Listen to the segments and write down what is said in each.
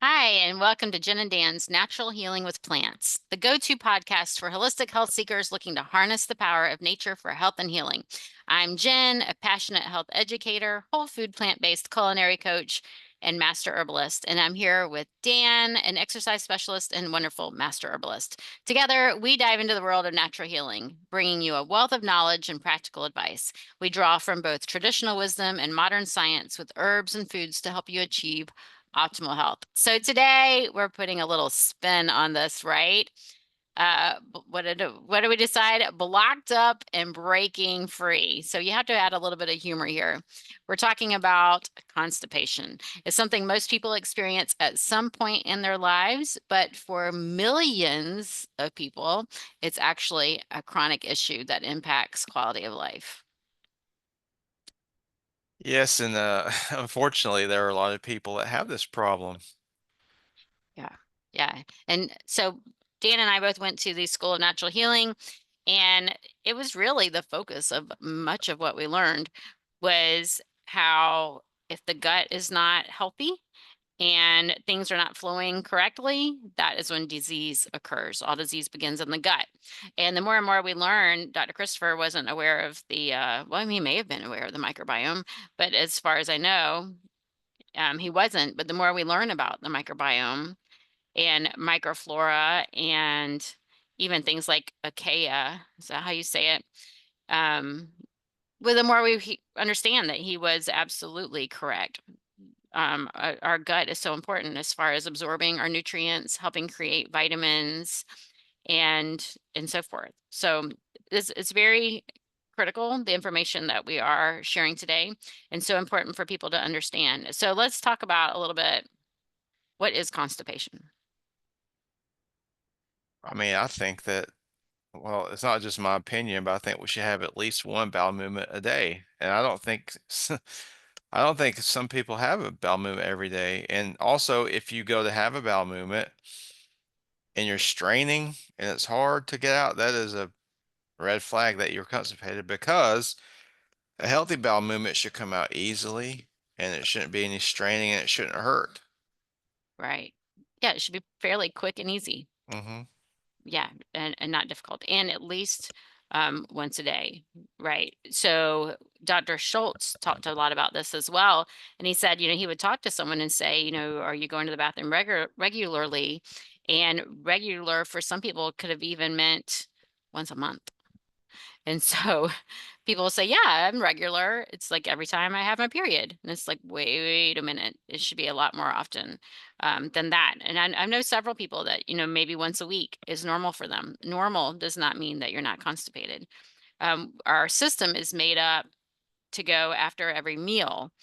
Hi, and welcome to Jen and Dan's Natural Healing with Plants, the go-to podcast for holistic health seekers looking to harness the power of nature for health and healing. I'm Jen, a passionate health educator, whole food plant-based culinary coach, and master herbalist. And I'm here with Dan, an exercise specialist and wonderful master herbalist. Together, we dive into the world of natural healing, bringing you a wealth of knowledge and practical advice. We draw from both traditional wisdom and modern science with herbs and foods to help you achieve optimal health. So today we're putting a little spin on this, right? What do we decide? Blocked up and breaking free. So you have to add a little bit of humor here. We're talking about constipation. It's something most people experience at some point in their lives, but for millions of people, it's actually a chronic issue that impacts quality of life. Yes, and unfortunately, there are a lot of people that have this problem. Yeah. Yeah. And so Dan and I both went to the School of Natural Healing, and it was really the focus of much of what we learned was how if the gut is not healthy and things are not flowing correctly, that is when disease occurs. All disease begins in the gut. And the more and more we learn, Dr. Christopher wasn't aware of well, he may have been aware of the microbiome, but as far as I know, he wasn't. But the more we learn about the microbiome, and microflora and even things like achaia. Is that how you say it? Um, well, the more understand that he was absolutely correct. Our gut is so important as far as absorbing our nutrients, helping create vitamins, and so forth. So it's very critical, the information that we are sharing today, and so important for people to understand. So let's talk about a little bit, what is constipation? I mean, I think that, well, it's not just my opinion, but I think we should have at least one bowel movement a day. And I don't think, I don't think some people have a bowel movement every day. And also, if you go to have a bowel movement and you're straining and it's hard to get out, that is a red flag that you're constipated because a healthy bowel movement should come out easily and it shouldn't be any straining and it shouldn't hurt. Right. Yeah, it should be fairly quick and easy. Hmm. Yeah, and not difficult, and at least once a day, right? So Dr. Schultz talked a lot about this as well, and he said, he would talk to someone and say, are you going to the bathroom regularly? And regular for some people could have even meant once a month. And so people will say, "Yeah, I'm regular. It's like every time I have my period." And it's like, wait a minute. It should be a lot more often than that. And I know several people that, maybe once a week is normal for them. Normal does not mean that you're not constipated. Our system is made up to go after every meal.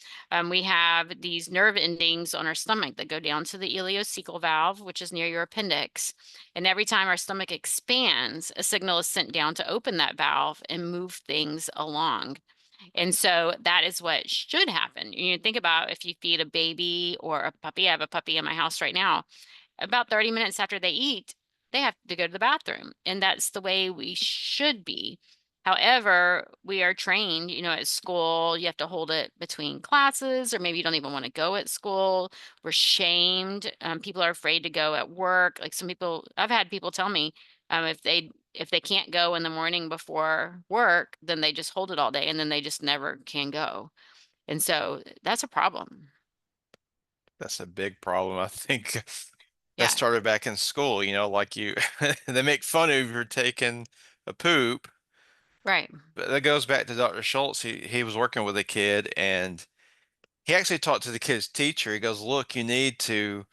We have these nerve endings on our stomach that go down to the ileocecal valve, which is near your appendix. And every time our stomach expands, a signal is sent down to open that valve and move things along. And so that is what should happen. Think about if you feed a baby or a puppy. I have a puppy in my house right now. About 30 minutes after they eat, they have to go to the bathroom. And that's the way we should be. However, we are trained, at school, you have to hold it between classes, or maybe you don't even want to go at school. We're shamed. People are afraid to go at work. Like some people, I've had people tell me, if they can't go in the morning before work, then they just hold it all day and then they just never can go. And so that's a problem. That's a big problem. I think that Yeah, started back in school, like you they make fun of you for taking a poop. right. But that goes back to Dr. Schultz. He was working with a kid and he actually talked to the kid's teacher. He goes, "Look, you need to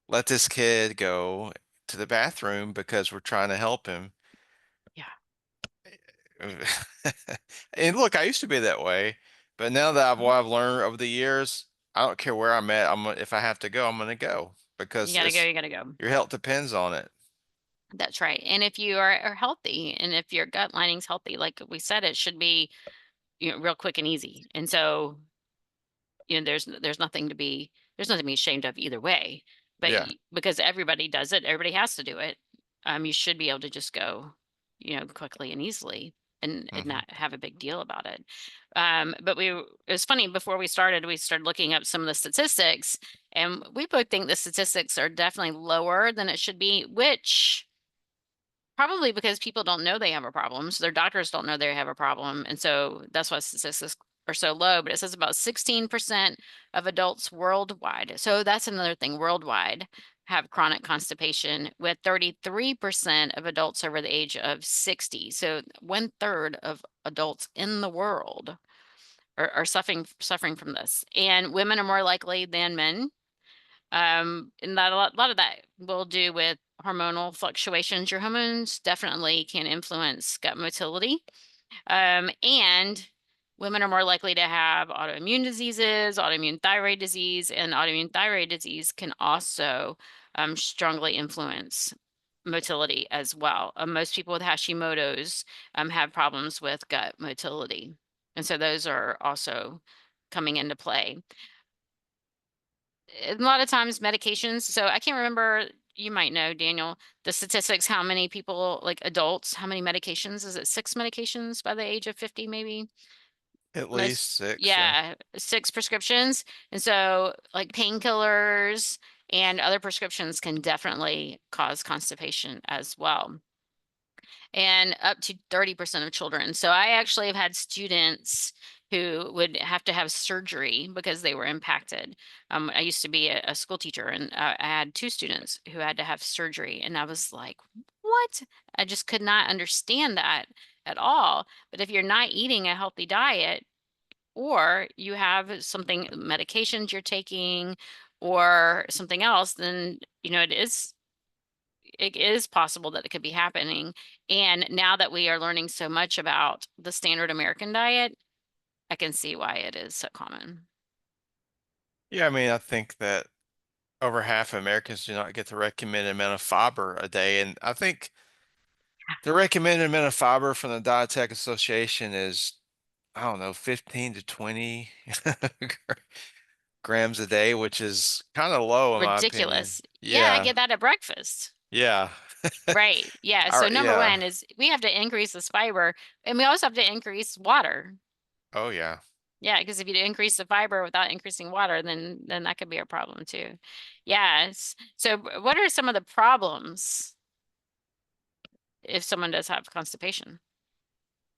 let this kid go to the bathroom because we're trying to help him." Yeah. And look, I used to be that way, but now that what Mhm. I've learned over the years, I don't care where I'm at. If I have to go, I'm gonna go You because gotta go, it's you gotta go. your health depends on it. That's right. And if you are healthy and if your gut lining's healthy, like we said, it should be, real quick and easy. And so, there's nothing to be ashamed of either way. But Yeah. because everybody does it, everybody has to do it. You should be able to just go, quickly and easily. and Mhm. not have a big deal about it. But it was funny, before we started looking up some of the statistics, and we both think the statistics are definitely lower than it should be, which probably because people don't know they have a problem. So their doctors don't know they have a problem. And so that's why statistics are so low. But it says about 16% of adults worldwide. So that's another thing, worldwide have chronic constipation, with 33% of adults over the age of 60. So 1/3 of adults in the world are suffering from this. And women are more likely than men, and that a lot of that will do with hormonal fluctuations. Your hormones definitely can influence gut motility. And women are more likely to have autoimmune diseases, autoimmune thyroid disease, and autoimmune thyroid disease can also strongly influence motility as well. Most people with Hashimoto's have problems with gut motility. And so those are also coming into play. A lot of times medications, so I can't remember, you might know, Daniel, the statistics, how many people, like adults, how many medications? Is it 6 medications by the age of 50 maybe? At Most, least 6, yeah. yeah, 6 prescriptions. And so like painkillers and other prescriptions can definitely cause constipation as well, and up to 30% of children. So I actually have had students who would have to have surgery because they were impacted. I used to be a school teacher, and I had 2 students who had to have surgery, and I was like, "What?" I just could not understand that at all. But if you're not eating a healthy diet, or you have something, medications you're taking or something else, then, it is possible that it could be happening. And now that we are learning so much about the standard American diet, I can see why it is so common. Yeah, I mean, I think that over half of Americans do not get the recommended amount of fiber a day, and I think the recommended amount of fiber from the Dietech Association is, I don't know, 15 to 20 grams a day, which is kinda low in my opinion. Ridiculous. Yeah, I Yeah, get that at breakfast. yeah. Right. Yeah. So Our number yeah. one is we have to increase this fiber, and we also have to increase water. Oh, yeah. Yeah, because if you increase the fiber without increasing water, then that could be a problem too. Yes. So what are some of the problems if someone does have constipation?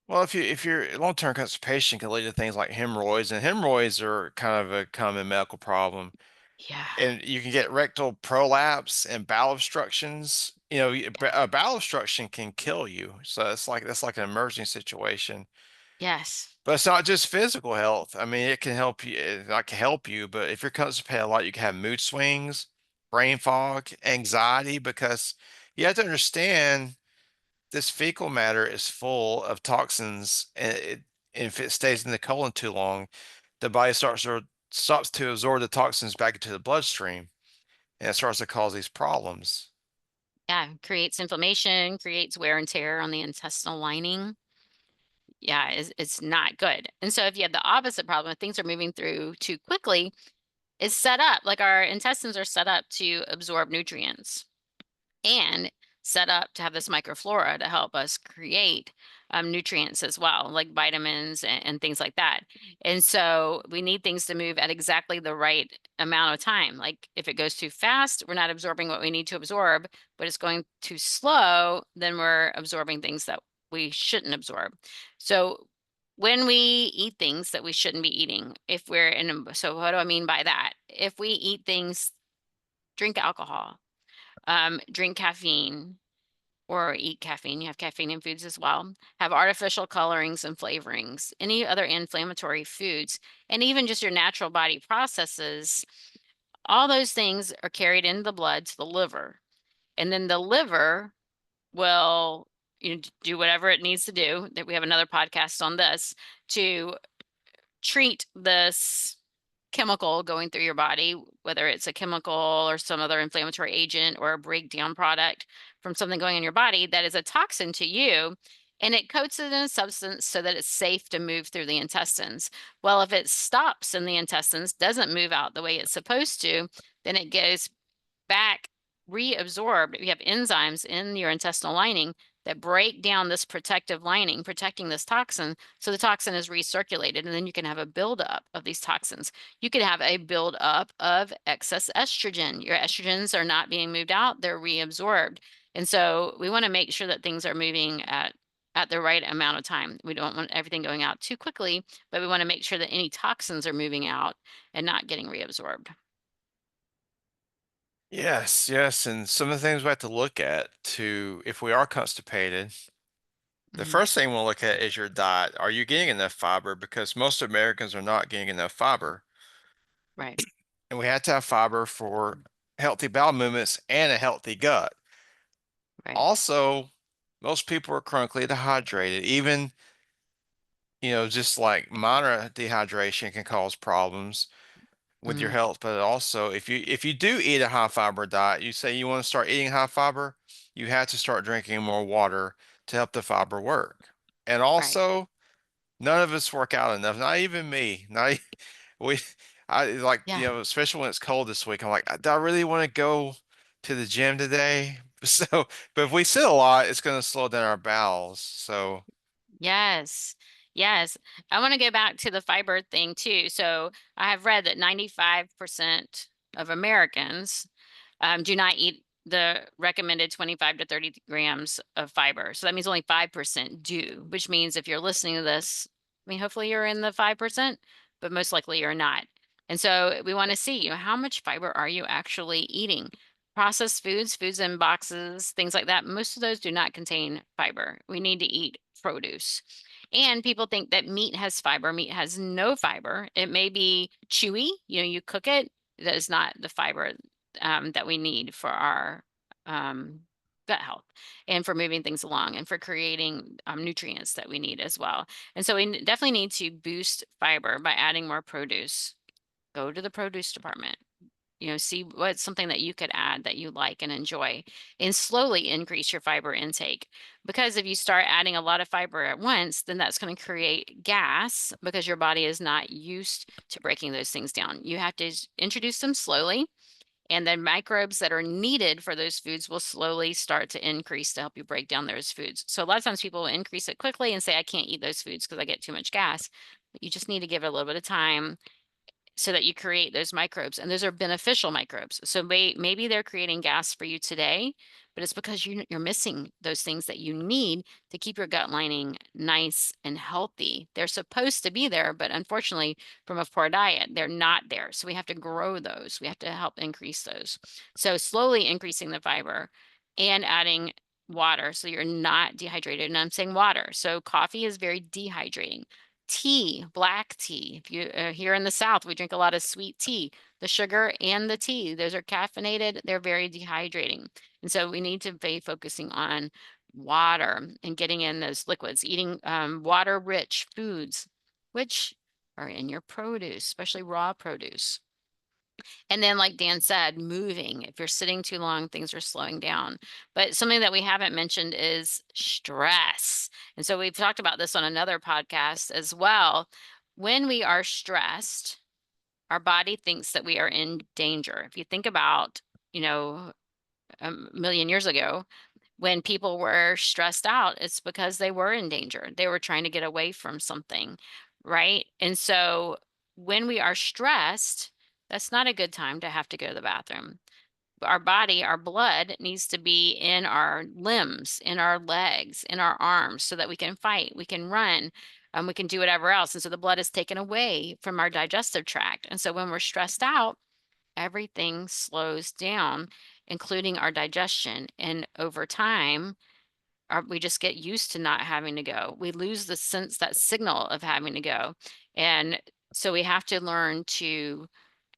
Well, if you're long-term constipation can lead to things like hemorrhoids, and hemorrhoids are kind of a common medical problem. Yeah. And you can get rectal prolapse and bowel obstructions. A bowel obstruction can kill you. So that's like an emerging situation. Yes. But it's not just physical health. I mean, it can help you. It not can help you, but if you're constipated a lot, you can have mood swings, brain fog, anxiety, because you have to understand this fecal matter is full of toxins, and if it stays in the colon too long, the body stops to absorb the toxins back into the bloodstream, and it starts to cause these problems. Yeah, creates inflammation, creates wear and tear on the intestinal lining. Yeah, it's not good. And so if you have the opposite problem, if things are moving through too quickly, is set up like our intestines are set up to absorb nutrients, and set up to have this microflora to help us create nutrients as well, like vitamins and things like that. And so we need things to move at exactly the right amount of time. Like if it goes too fast, we're not absorbing what we need to absorb, but it's going too slow, then we're absorbing things that we shouldn't absorb. So when we eat things that we shouldn't be eating, if we're in, so what do I mean by that? If we eat things, drink alcohol, drink caffeine, or eat caffeine, you have caffeine in foods as well, have artificial colorings and flavorings, any other inflammatory foods, and even just your natural body processes, all those things are carried in the blood to the liver. And then the liver will, do whatever it needs to do. That we have another podcast on this, to treat this chemical going through your body, whether it's a chemical or some other inflammatory agent or a breakdown product from something going in your body that is a toxin to you, and it coats it in a substance so that it's safe to move through the intestines. Well, if it stops in the intestines, doesn't move out the way it's supposed to, then it goes back reabsorbed. You have enzymes in your intestinal lining that break down this protective lining, protecting this toxin. So the toxin is recirculated, and then you can have a buildup of these toxins. You could have a buildup of excess estrogen. Your estrogens are not being moved out, they're reabsorbed. And so we want to make sure that things are moving at the right amount of time. We don't want everything going out too quickly, but we want to make sure that any toxins are moving out and not getting reabsorbed. Yes, yes, and some of the things we have to look at to if we are constipated, the Mhm. first thing we'll look at is your diet. Are you getting enough fiber? Because most Americans are not getting enough fiber. Right, And we have to have fiber for healthy bowel movements and a healthy gut. right. Also, most people are chronically dehydrated. Even, just like minor dehydration can cause problems with your Mm, health, but also if you do eat a high fiber diet, you say you want to start eating high fiber, you have to start drinking more water to help the fiber work. And right. also, none of us work out enough, not even me. Not we I like, Yeah. especially when it's cold this week, I'm like, do I really want to go to the gym today? So, but if we sit a lot, it's going to slow down our bowels. So, Yes. Yes. I want to go back to the fiber thing too. So I have read that 95% of Americans do not eat the recommended 25 to 30 grams of fiber. So that means only 5% do, which means if you're listening to this, I mean, hopefully you're in the 5%, but most likely you're not. And so we want to see, how much fiber are you actually eating? Processed foods, foods in boxes, things like that, most of those do not contain fiber. We need to eat produce. And people think that meat has fiber. Meat has no fiber. It may be chewy, you cook it. That is not the fiber that we need for our um, gut health and for moving things along and for creating nutrients that we need as well. And so we definitely need to boost fiber by adding more produce. Go to the produce department, see what's something that you could add that you like and enjoy, and slowly increase your fiber intake. Because if you start adding a lot of fiber at once, then that's going to create gas because your body is not used to breaking those things down. You have to introduce them slowly, and then microbes that are needed for those foods will slowly start to increase to help you break down those foods. So a lot of times people will increase it quickly and say, I can't eat those foods because I get too much gas. But you just need to give it a little bit of time so that you create those microbes, and those are beneficial microbes. So maybe they're creating gas for you today, but it's because you're missing those things that you need to keep your gut lining nice and healthy. They're supposed to be there, but unfortunately, from a poor diet, they're not there. So we have to grow those. We have to help increase those. So slowly increasing the fiber and adding water so you're not dehydrated. And I'm saying water. So coffee is very dehydrating. Tea, black tea. If you here in the South, we drink a lot of sweet tea. The sugar and the tea, those are caffeinated. They're very dehydrating. And so we need to be focusing on water and getting in those liquids, eating water-rich foods, which are in your produce, especially raw produce. And then, like Dan said, moving. If you're sitting too long, things are slowing down. But something that we haven't mentioned is stress. And so we've talked about this on another podcast as well. When we are stressed, our body thinks that we are in danger. If you think about, you know, a million years ago, when people were stressed out, it's because they were in danger. They were trying to get away from something, right? And so when we are stressed, that's not a good time to have to go to the bathroom. Our body, our blood needs to be in our limbs, in our legs, in our arms so that we can fight, we can run, we can do whatever else. And so the blood is taken away from our digestive tract. And so when we're stressed out, everything slows down, including our digestion. And over time, we just get used to not having to go. We lose the sense, that signal of having to go. And so we have to learn to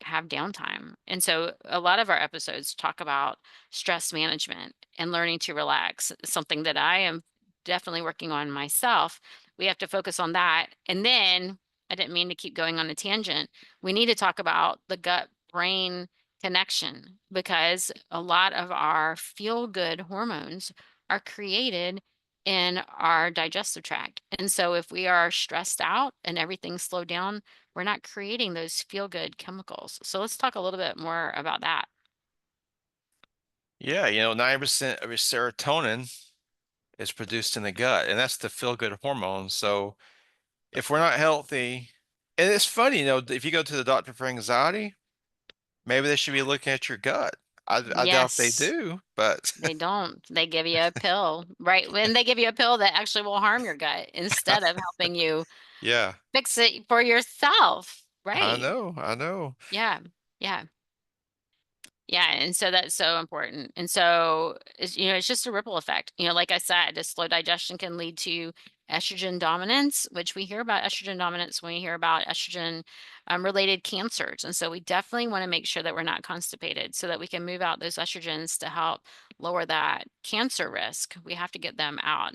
have downtime. And so a lot of our episodes talk about stress management and learning to relax, something that I am definitely working on myself. We have to focus on that. And then I didn't mean to keep going on a tangent. We need to talk about the gut brain connection because a lot of our feel good hormones are created in our digestive tract. And so if we are stressed out and everything's slowed down, we're not creating those feel good chemicals. So let's talk a little bit more about that. yeah, 90% of your serotonin is produced in the gut, and that's the feel good hormone. So if we're not healthy, and it's funny, if you go to the doctor for anxiety, maybe they should be looking at your gut. I doubt they Yes. do, but They don't. They give you a pill, right? When they give you a pill that actually will harm your gut instead of helping you yeah, fix it for yourself. I Right. know, I know. Yeah. Yeah. Yeah, and so that's so important. And so it's just a ripple effect. Like I said, a slow digestion can lead to estrogen dominance, which we hear about estrogen dominance when we hear about estrogen related cancers. And so we definitely want to make sure that we're not constipated so that we can move out those estrogens to help lower that cancer risk. We have to get them out.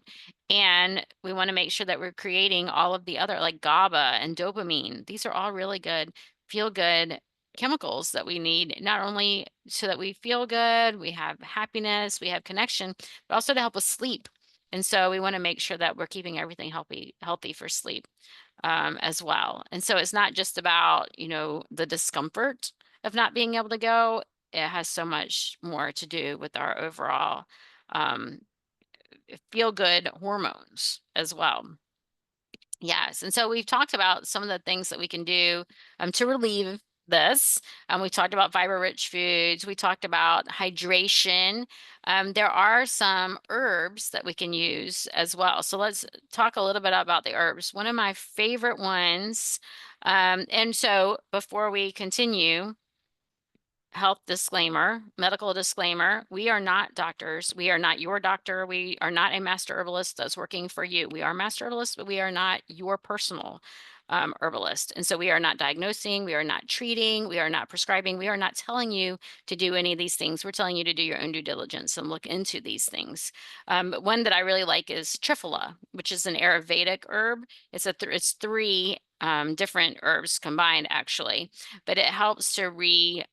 And we want to make sure that we're creating all of the other like GABA and dopamine. These are all really good, feel good chemicals that we need, not only so that we feel good, we have happiness, we have connection, but also to help us sleep. And so we want to make sure that we're keeping everything healthy for sleep as well. And so it's not just about, the discomfort of not being able to go. It has so much more to do with our overall um, feel good hormones as well. Yes, and so we've talked about some of the things that we can do to relieve this. We talked about fiber-rich foods. We talked about hydration. There are some herbs that we can use as well. So let's talk a little bit about the herbs. One of my favorite ones, and so before we continue, health disclaimer, medical disclaimer. We are not doctors. We are not your doctor. We are not a master herbalist that's working for you. We are master herbalists, but we are not your personal herbalist. And so we are not diagnosing, we are not treating, we are not prescribing, we are not telling you to do any of these things. We're telling you to do your own due diligence and look into these things. But one that I really like is Triphala, which is an Ayurvedic herb. It's three different herbs combined, actually, but it helps to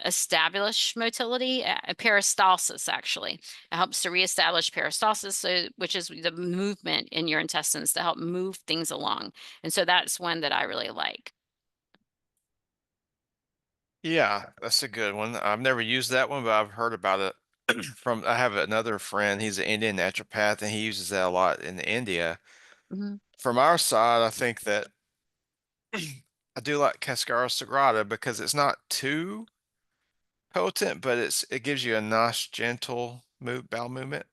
establish motility, peristalsis actually. It helps to reestablish peristalsis, which is the movement in your intestines to help move things along. And so that's one that I really like. Yeah, that's a good one. I've never used that one, but I've heard about it I have another friend, he's an Indian naturopath, and he uses that a lot in India. Mhm. From our side, I think that I do like Cascara Sagrada because it's not too potent, but it gives you a nice gentle bowel movement.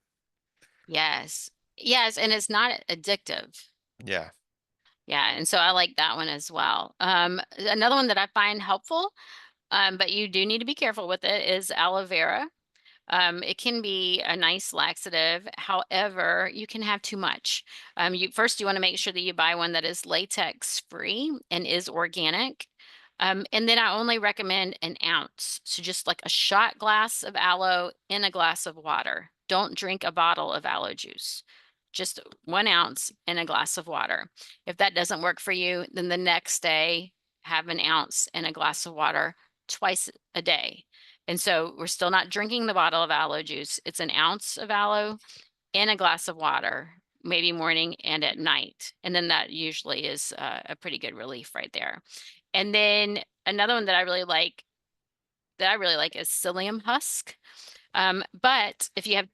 Yes. Yes, and it's not addictive. Yeah. Yeah, and so I like that one as well. Another one that I find helpful, but you do need to be careful with it, is aloe vera. It can be a nice laxative. However, you can have too much. You want to make sure that you buy one that is latex free and is organic. And then I only recommend an ounce. So just like a shot glass of aloe in a glass of water. Don't drink a bottle of aloe juice. Just 1 ounce in a glass of water. If that doesn't work for you, then the next day have an ounce in a glass of water twice a day. And so we're still not drinking the bottle of aloe juice. It's an ounce of aloe in a glass of water, maybe morning and at night. And then that usually is a pretty good relief right there. And then another one that I really like is psyllium husk. But if you have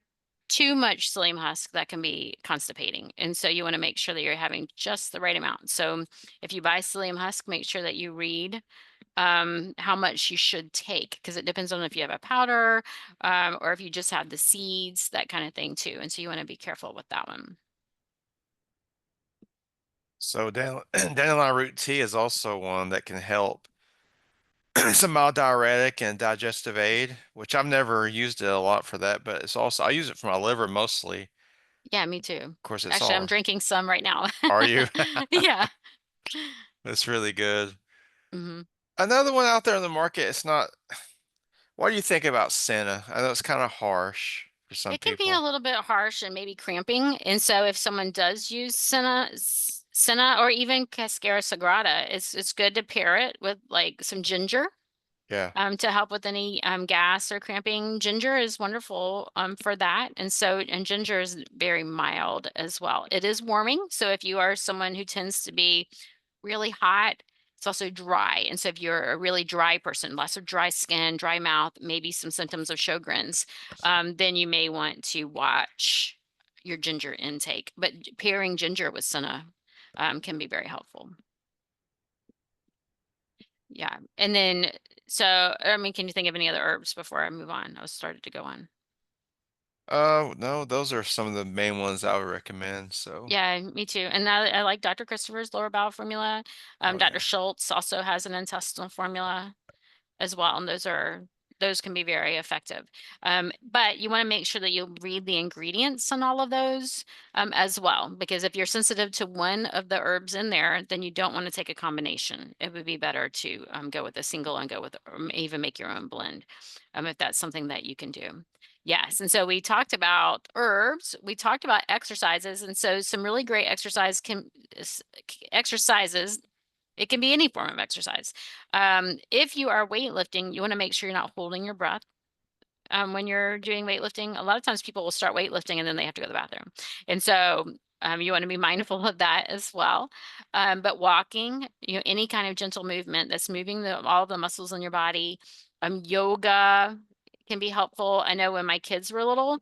too much psyllium husk, that can be constipating. And so you want to make sure that you're having just the right amount. So if you buy psyllium husk, make sure that you read how much you should take because it depends on if you have a powder or if you just have the seeds, that kind of thing too. And so you want to be careful with that one. So dandelion root tea is also one that can help. It's a mild diuretic and digestive aid, which I've never used it a lot for that, but it's also I use it for my liver mostly. Of Yeah, me too. course, it's Actually, I'm all. drinking some right now. Are you? Yeah. That's really good. Hmm. Another one out there in the market, it's not. What do you think about senna? I know it's kind of harsh for some It can be a people. little bit harsh and maybe cramping. And so if someone does use senna or even Cascara Sagrada, it's good to pair it with like some ginger Yeah. to help with any gas or cramping. Ginger is wonderful for that. And ginger is very mild as well. It is warming. So if you are someone who tends to be really hot, it's also dry. And so if you're a really dry person, lots of dry skin, dry mouth, maybe some symptoms of Sjogren's, then you may want to watch your ginger intake. But pairing ginger with senna can be very helpful. Yeah. And then, so, I mean, can you think of any other herbs before I move on? I was started to go on. No, those are some of the main ones I would recommend. So, Yeah, me too. And I like Dr. Christopher's lower bowel formula. oh Dr. yeah. Schultz also has an intestinal formula as well, and those can be very effective. But you want to make sure that you read the ingredients on all of those as well, because if you're sensitive to one of the herbs in there, then you don't want to take a combination. It would be better to go with a single and go with, or even make your own blend, if that's something that you can do. Yes, and so we talked about herbs, we talked about exercises, and so some really great exercises. It can be any form of exercise. If you are weightlifting, you want to make sure you're not holding your breath when you're doing weightlifting. A lot of times people will start weightlifting and then they have to go to the bathroom. And so you want to be mindful of that as well. But walking, any kind of gentle movement that's moving all the muscles in your body. Yoga can be helpful. I know when my kids were little,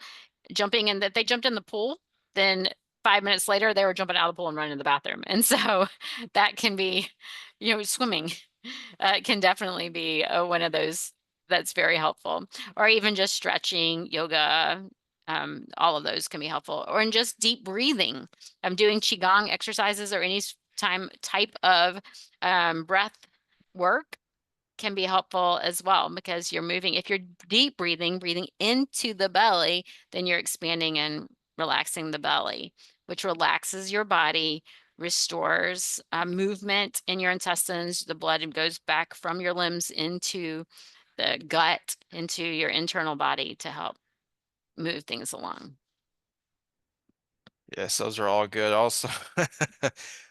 jumping in that they jumped in the pool, then 5 minutes later they were jumping out of the pool and running to the bathroom. And so that can be, swimming can definitely be one of those that's very helpful. Or even just stretching, yoga, all of those can be helpful. Or in just deep breathing. I'm doing qigong exercises or any type of breath work can be helpful as well, because you're moving. If you're deep breathing into the belly, then you're expanding and relaxing the belly, which relaxes your body, restores movement in your intestines. The blood goes back from your limbs into the gut, into your internal body to help move things along. Yes, those are all good. Also,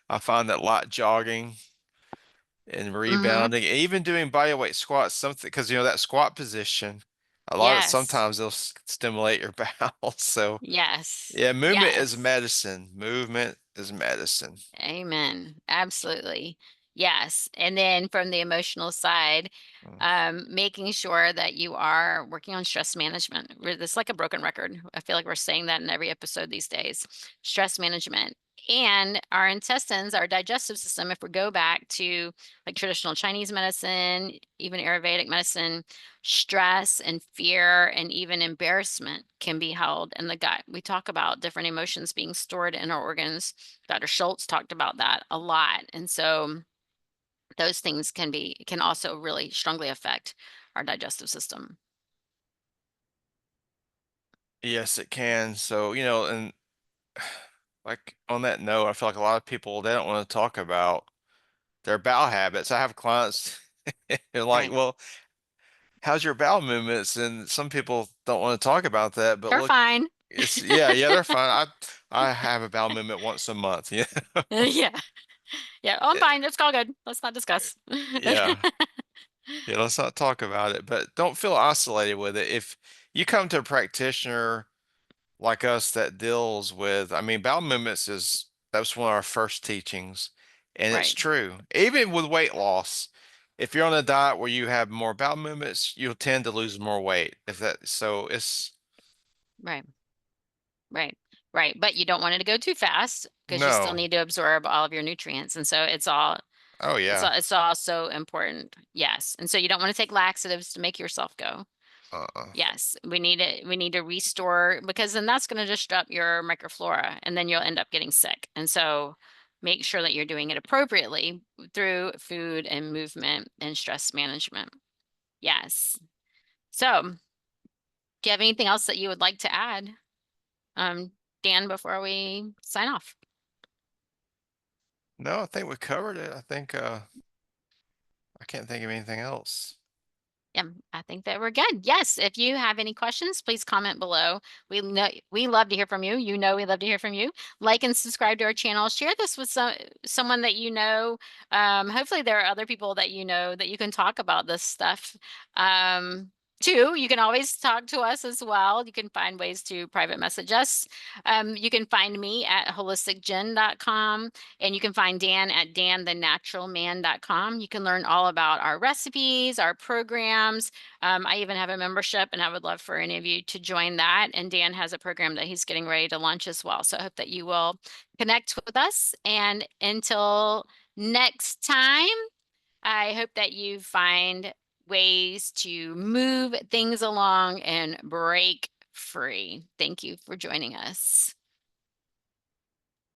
I find that light jogging and Hmm. rebounding, and even doing body weight squats, something because that squat position, a lot of Yes. sometimes they'll stimulate your bowels. So Yes. yeah, movement is Yes. medicine. Movement is medicine. Amen. Absolutely. Yes. And then from the emotional side, Mm. making sure that you are working on stress management. It's like a broken record. I feel like we're saying that in every episode these days. Stress management. And our intestines, our digestive system, if we go back to like traditional Chinese medicine, even Ayurvedic medicine, stress and fear and even embarrassment can be held in the gut. We talk about different emotions being stored in our organs. Dr. Schultz talked about that a lot. And so those things can also really strongly affect our digestive system. Yes, it can. So, and like on that note, I feel like a lot of people they don't want to talk about their bowel habits. I have clients they're like, Right. well, how's your bowel movements? And some people don't want to talk about that, but They're look, fine. it's yeah, they're fine. I have a bowel movement once a month. Yeah. Yeah. Yeah. Oh, I'm It- fine. It's all good. Let's not discuss. yeah. Yeah, let's not talk about it, but don't feel isolated with it. If you come to a practitioner like us that deals with, I mean, bowel movements is that's one of our first teachings, and it's Right. true. Even with weight loss, if you're on a diet where you have more bowel movements, you'll tend to lose more weight. If that, so it's Right. Right. Right. But you don't want it to go too fast because you still no. need to absorb all of your nutrients. And so Oh yeah. it's all so important. Yes. And so you don't want to take laxatives to make yourself go. Uh-uh. Yes, we need to restore, because then that's going to disrupt your microflora and then you'll end up getting sick. And so make sure that you're doing it appropriately through food and movement and stress management. Yes. So, do you have anything else that you would like to add, um, Dan, before we sign off? No, I think we covered it. I think I can't think of anything else. Yeah, I think that we're good. Yes, if you have any questions, please comment below. We love to hear from you. You know we love to hear from you. Like and subscribe to our channel. Share this with someone that you know. Hopefully there are other people that you know that you can talk about this stuff. Two, you can always talk to us as well. You can find ways to private message us. You can find me at holisticgen.com, and you can find Dan at danthenaturalman.com. You can learn all about our recipes, our programs. I even have a membership, and I would love for any of you to join that. And Dan has a program that he's getting ready to launch as well. So I hope that you will connect with us. And until next time, I hope that you find ways to move things along and break free. Thank you for joining us.